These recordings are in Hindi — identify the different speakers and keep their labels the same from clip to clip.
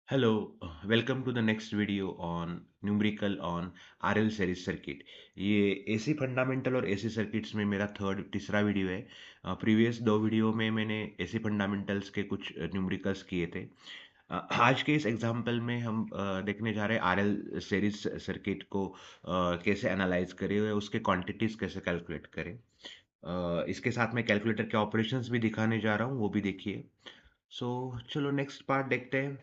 Speaker 1: Hello, welcome to the next video on numerical on RL series circuit। ये AC फंडामेंटल और AC सर्किट्स में मेरा तीसरा वीडियो है। प्रीवियस दो वीडियो में मैंने AC फंडामेंटल्स के कुछ न्यूमेरिकल्स किए थे। आज के इस एग्जांपल में हम देखने जा रहे हैं RL सीरीज सर्किट को कैसे एनालाइज करें और उसके क्वांटिटीज कैसे कैलकुलेट करें। इसके साथ मैं कैलकुलेटर के ऑपरेशंस भी दिखाने जा रहा हूँ, वो भी देखिए। सो चलो नेक्स्ट पार्ट देखते हैं।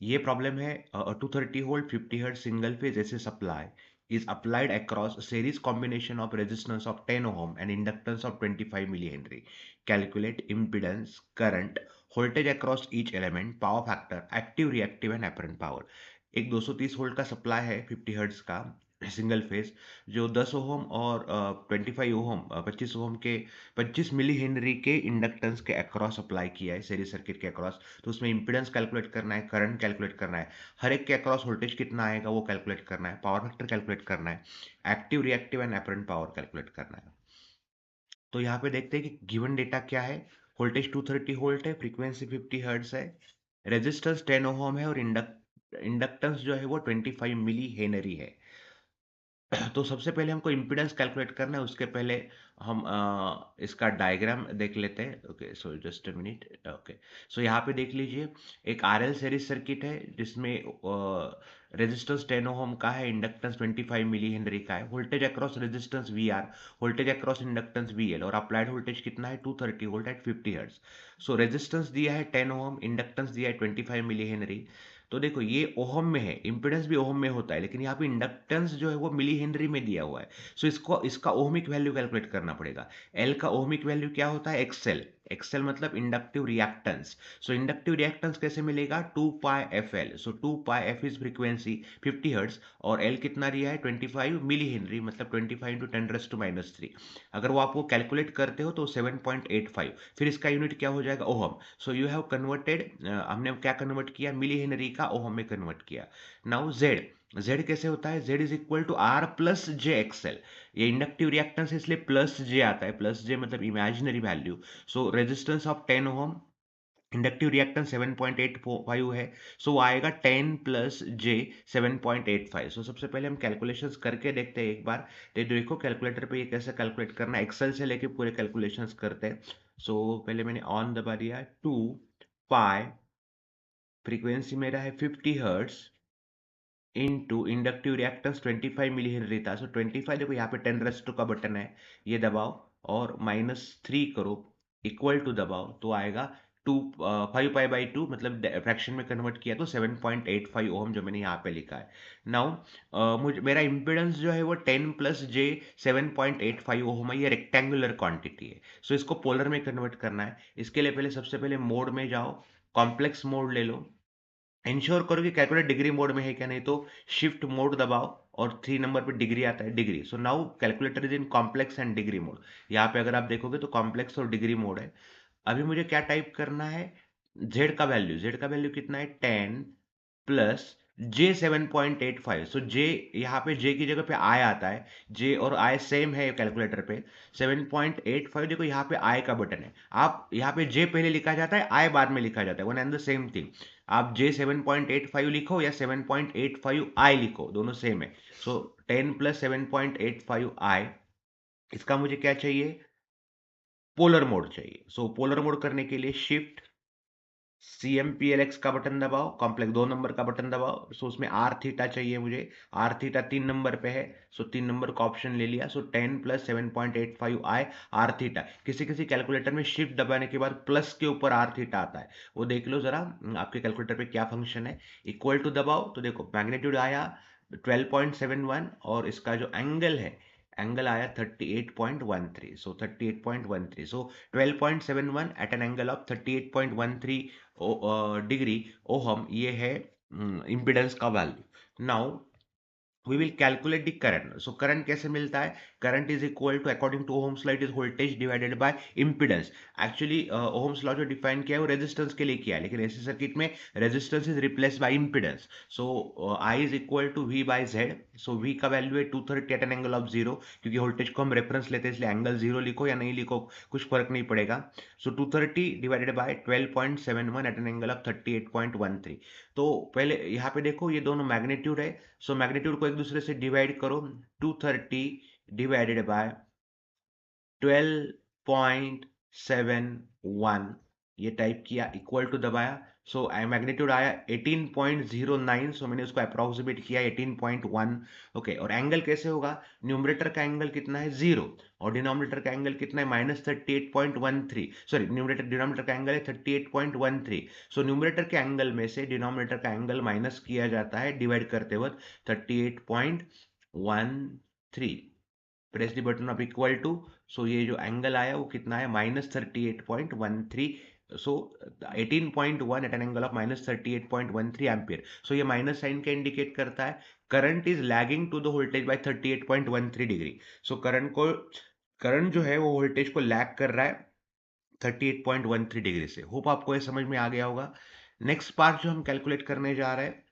Speaker 1: ये प्रॉब्लम है 230 volt 50 hertz single phase AC supply is applied across a series combination of resistance of 10 ohm and inductance of 25 millihenry. Calculate impedance, current, voltage across each element, power factor, active, reactive and apparent power. एक 230 वोल्ट का सप्लाई है 50 हर्ट्ज का सिंगल फेज, जो 10 ओहम और 25 ओहम 25 ओहम के 25 मिली हेनरी के इंडक्टेंस के अक्रॉस अप्लाई किया है सीरीज सर्किट के अक्रॉस। तो उसमें इंपीडेंस कैलकुलेट करना है, करंट कैलकुलेट करना है, हर एक के अक्रॉस वोल्टेज कितना आएगा वो कैलकुलेट करना है, पावर फैक्टर कैलकुलेट करना है, active reactive and apparent power calculate करना है। तो यहाँ पे देखते हैं कि गिवन डेटा क्या है। वोल्टेज 230 वोल्ट है, फ्रीक्वेंसी 50 हर्ट्ज है, रेजिस्टेंस 10 ओहम है और इंडक्टेंस जो है वो 25 मिली हेनरी है। तो सबसे पहले हमको इम्पीडेंस कैलकुलेट करना है। उसके पहले हम इसका डायग्राम देख लेते हैं। Okay, so just a minute. Okay, so यहाँ पे देख लीजिए, एक आरएल सीरीज सर्किट है जिसमें रेजिस्टेंस 10 ओहम का है, इंडक्टेंस 25 मिली हेनरी का है, voltage across resistance V R, voltage across inductance V L और अप्लाइड वोल्टेज कितना है 230 volt at 50 hertz. So resistance दिया है 10 ओहम, इंडक्टेंस दिया है 25 मिली हेनरी। तो देखो ये ओहम में है, इंपेडेंस भी ओहम में होता है, लेकिन यहाँ पे इंडक्टेंस जो है वो मिली हेनरी में दिया हुआ है। सो इसको इसका ओहमिक वैल्यू कैलकुलेट करना पड़ेगा। एल का ओहमिक वैल्यू क्या होता है? एक्सएल। एक्सएल मतलब inductive reactance. So inductive reactance कैसे मिलेगा? 2 pi F L. So 2 pi F is frequency 50 hertz और एल कितना दिया है 25 मिली हेनरी, मतलब 25 इंटू 10⁻³ अगर वो आपको कैलकुलेट करते हो तो 7.85। फिर इसका यूनिट क्या हो जाएगा? Ohm. So you have converted, हमने क्या कन्वर्ट किया? मिली हेनरी का ओहम में कन्वर्ट किया। नाउ जेड, जेड कैसे होता है? Z is equal to R plus J XL. ये इंडक्टिव रिएक्टेंस है इसलिए प्लस जे आता है, प्लस जे मतलब imaginary value. So resistance of 10 ohm, inductive reactance 7.85 है, सो वो आएगा 10 प्लस जे 7.85। सो सबसे पहले हम कैलकुलेशंस करके देखते हैं एक बार। तो देखो कैलकुलेटर पे ये कैसे कैलकुलेट करना है, एक्सेल से लेके पूरे कैलकुलेशंस करते हैं। सो पहले मैंने ऑन दबा दिया, 2 पाई, फ्रीक्वेंसी मेरा है 50 hertz, into inductive reactance 25 millihenry था। सो 25 देखो यहाँ पे 10 का बटन है, ये दबाओ और -3 करो, इक्वल टू दबाओ तो आएगा 2 5 पाई बाई 2, मतलब फ्रैक्शन में कन्वर्ट किया तो 7.85 ओम जो मैंने यहाँ पे लिखा है। नाउ मुझे मेरा इम्पिडेंस जो है वो 10 प्लस जे 7.85 ओम है, ये रेक्टेंगुलर क्वांटिटी है। सो इसको पोलर में कन्वर्ट करना है। इसके लिए पहले सबसे पहले मोड में जाओ, कॉम्प्लेक्स मोड ले लो, इंश्योर करो कि कैलकुलेट डिग्री मोड में है क्या, नहीं तो शिफ्ट मोड दबाओ और 3 नंबर पे डिग्री आता है, degree. So now calculator is in complex and degree mode. यहाँ पे अगर आप देखोगे तो कॉम्प्लेक्स और डिग्री मोड है। अभी मुझे क्या टाइप करना है? जेड का वैल्यू, जेड का वैल्यू कितना है? 10 प्लस जे 7.85। सो जे, यहाँ पे जे की जगह पे आई आता है, जे और आई सेम है कैलकुलेटर पे। 7.85 देखो यहाँ पे आई का बटन है, आप यहाँ पे जे पहले लिखा जाता है, आई बाद में लिखा जाता है, one and the same thing. आप जे 7.85 लिखो या 7.85 आई लिखो, दोनों सेम है। सो 10 प्लस 7.85 आई, इसका मुझे क्या चाहिए? पोलर मोड चाहिए। सो पोलर मोड करने के लिए शिफ्ट CMPLX का बटन दबाओ, कॉम्प्लेक्स 2 नंबर का बटन दबाओ। सो उसमें आर थीटा चाहिए मुझे, आर थीटा 3 नंबर पे है। सो 3 नंबर का ऑप्शन ले लिया। सो 10 प्लस 7.85 आई आर थीटा। किसी किसी कैलकुलेटर में शिफ्ट दबाने के बाद प्लस के ऊपर आर थीटा आता है, वो देख लो जरा आपके कैलकुलेटर पे क्या फंक्शन है। इक्वल टू दबाओ तो देखो मैग्नीट्यूड आया 12.71 और इसका जो एंगल है, एंगल आया 38.13। So 38.13, so 12.71 at an angle of 38.13 degree ohm, ये है इम्पिडेंस का value. Now we will calculate the current. So current कैसे मिलता है? Current is equal to according to Ohm's law it is voltage divided by impedance. Actually Ohm's law जो डिफाइन किया है वो रेजिस्टेंस के लिए किया है, लेकिन एसी सर्किट में resistance is replace by impedance. So I is equal to V by Z. So V का वैल्यू है 230 at an angle of zero, क्योंकि वोल्टेज को हम रेफरेंस लेते हैं इसलिए एंगल जीरो लिखो या नहीं लिखो कुछ फर्क नहीं पड़ेगा। So 230 divided by 12.71 at an angle of 38.13। तो पहले यहाँ पे देखो ये दोनों मैग्नीट्यूड है, सो मैग्नीट्यूड को एक दूसरे से डिवाइड करो। 230 डिवाइडेड बाय 12.71 ये टाइप किया, इक्वल टू दबाया। सो मैग्नीट्यूड आया 18.09, सो मैंने उसको अप्रोक्सीमेट किया 18.1। ओके, और एंगल कैसे होगा? न्यूमरेटर का एंगल कितना है? 0, और डिनोमिनेटर का एंगल कितना है? -38.13। सॉरी, डिनोमिनेटर का एंगल है 38.13। सो न्यूमरेटर के एंगल में से डिनोमिनेटर का एंगल माइनस किया जाता है डिवाइड करते वक्त 38.13। Press the button of equal to. So ये जो एंगल आया वो कितना है? -38.13। So 18.1 at an angle of -38.13 ampere. So ये माइनस साइन का इंडिकेट करता है current is lagging to the voltage by 38.13 degree. So current जो है वो वोल्टेज को लैग कर रहा है 38.13 डिग्री से। होप आपको ये समझ में आ गया होगा। नेक्स्ट पार्ट जो हम कैलकुलेट करने जा रहे हैं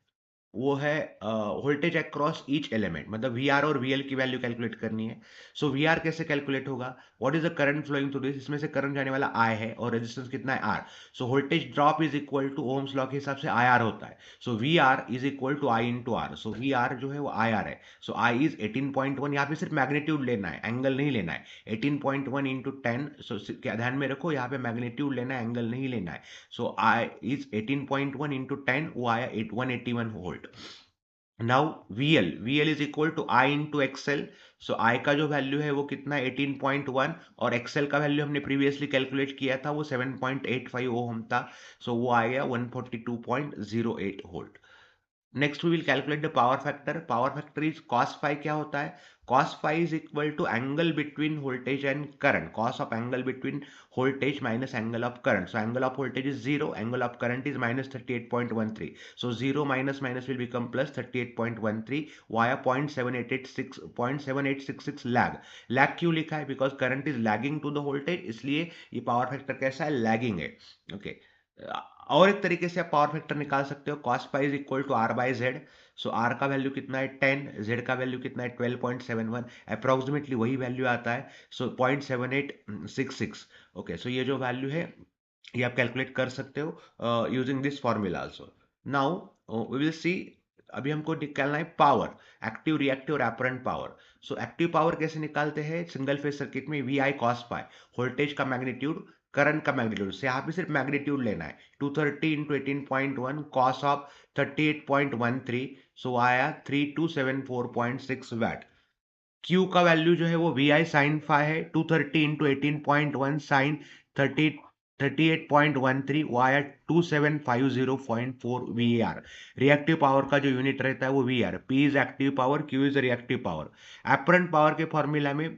Speaker 1: वो है वोल्टेज अक्रॉस ईच एलिमेंट, मतलब वी आर और वी एल की वैल्यू कैलकुलेट करनी है। सो वी आर कैसे कैलकुलेट होगा? What is the current flowing through this? इसमें से करंट जाने वाला आई है और रेजिस्टेंस कितना है? R. So voltage drop is equal to Ohm's law के हिसाब से आई आर होता है। So V R is equal to I into R. So V R जो है वो आई आर है। सो आई इज 18.1, यहाँ पे सिर्फ मैग्नीट्यूड लेना है, एंगल नहीं लेना है। 18.1 इंटू 10। सो क्या ध्यान में रखो, यहाँ पे मैग्नीट्यूड लेना है, एंगल नहीं लेना है। सो आई इज 18.1 इंटू 10, वो आया 181 volt. Now VL is equal to I into XL. So I का जो वैल्यू है वो कितना है? 18.1, और एक्सएल का वैल्यू हमने प्रीवियसली कैलकुलेट किया था वो 7.85 ओम था। सो वो आएगा 142.08 volt. Next we will calculate the power factor. Power factor is cos phi। क्या होता है? cos phi is equal to angle between voltage and current, cos of angle between voltage minus angle of current. So angle of voltage is 0, angle of current is -38.13। So 0 minus minus will become plus 38.13 via 0.7866 lag. Lag क्यों लिखा है? Because current is lagging to the voltage, इसलिए ये पावर फैक्टर कैसा है? लैगिंग है। ओके, और एक तरीके से आप पावर फैक्टर निकाल सकते हो, cos pi is equal to R by Z. So R का वैल्यू कितना है? 10, जेड का वैल्यू कितना है? 12.71, अप्रोक्सीमेटली वही वैल्यू आता है। सो 0.7866। ओके, सो ये जो वैल्यू है ये आप कैलकुलेट कर सकते हो using this formula also. Now we will see, अभी हमको निकालना है पावर, एक्टिव, रिएक्टिव और apparent power. So active power कैसे निकालते हैं? सिंगल फेज सर्किट में V I cos pi, voltage का मैग्नीट्यूड, करंट का मैग्नीट्यूड से यहाँ पे सिर्फ मैग्नीट्यूड लेना है। 230 इंटू 18.1 कॉस ऑफ 38.13, सो आया 3274.6 वैट। क्यू का वैल्यू जो है वो वी आई साइन फाई है। 230 into 18.1 sine 38.13 via 2750.4 VAR। Reactive power का जो यूनिट रहता है वो VAR। P is active power, Q is reactive power. Apparent power के फॉर्मूला में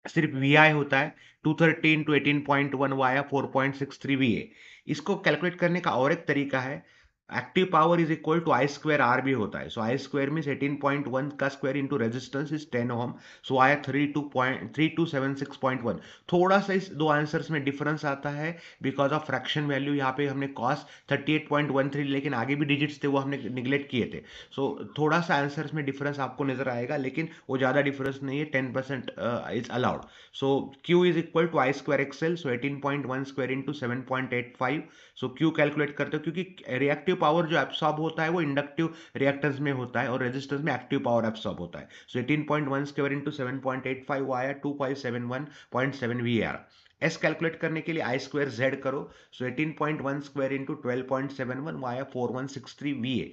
Speaker 1: सिर्फ VI होता है। 230 इंटू 18.1 वाया 4.63 VA। इसको कैलकुलेट करने का और एक तरीका है, active power is equal to I square R भी होता है। सो आई स्क्वायर मीन 18.1 का स्क्वायर इंटू रेजिस्टेंस इज 10 ओम। सो आया 3276.1। थोड़ा सा इस दो आंसर्स में डिफरेंस आता है बिकॉज ऑफ फ्रैक्शन वैल्यू। यहाँ पे हमने कॉस 38.13 लेकिन आगे भी डिजिट्स थे वो हमने निगलेक्ट किए थे। सो थोड़ा सा आंसर्स में डिफरेंस आपको नजर आएगा, लेकिन वो ज़्यादा डिफरेंस नहीं है, 10% is allowed. So Q is equal to I square XL. So 18.1 square into 7.85। So Q calculate करते हो, क्योंकि रिएक्टिव पावर जो एब्सॉर्ब होता है वो इंडक्टिव रिएक्टेंस में होता है और रेजिस्टेंस में एक्टिव पावर एब्सॉर्ब होता है। सो 18.1 स्क्वायर इंटू 7.85 आया 2571.7 VAR। एस कैलकुलेट करने के लिए आई स्क्वायर जेड करो। सो 18.1 square into 12.71 via 4163 VA।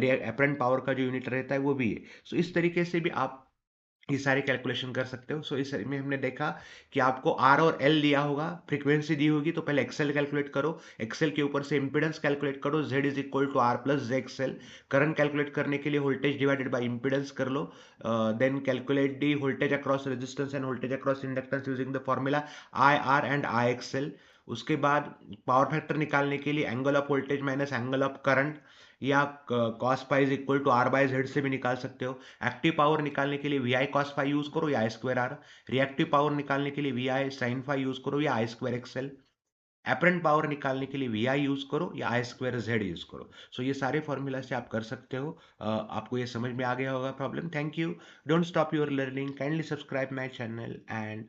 Speaker 1: Apparent power का जो यूनिट रहता है वो भी है। सो इस तरीके से भी आप ये सारे कैलकुलेशन कर सकते हो। सो इस में हमने देखा कि आपको आर और एल दिया होगा, फ्रीक्वेंसी दी होगी, तो पहले एक्सएल कैलकुलेट करो, एक्सएल के ऊपर से इंपीडेंस कैलकुलेट करो, Z is equal to R plus J XL. Current calculate करने के लिए वोल्टेज डिवाइडेड बाय इंपीडेंस कर लो। Then calculate the voltage across resistance and voltage across inductance using the formula I R and I XL. उसके बाद पावर फैक्टर निकालने के लिए angle of voltage minus angle of current या cos pi is equal to R by Z से भी निकाल सकते हो। एक्टिव पावर निकालने के लिए V I cos phi use करो या I square R. Reactive power निकालने के लिए V I sine phi use करो या I square XL. Apparent power निकालने के लिए वी आई यूज करो या आई स्क्वायर जेड यूज करो। सो ये सारे फॉर्मूला से आप कर सकते हो। आपको ये समझ में आ गया होगा problem. Thank you. Don't stop your learning, kindly subscribe my channel and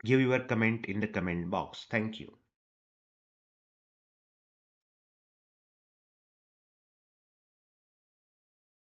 Speaker 1: give your comment in the comment box. Thank you.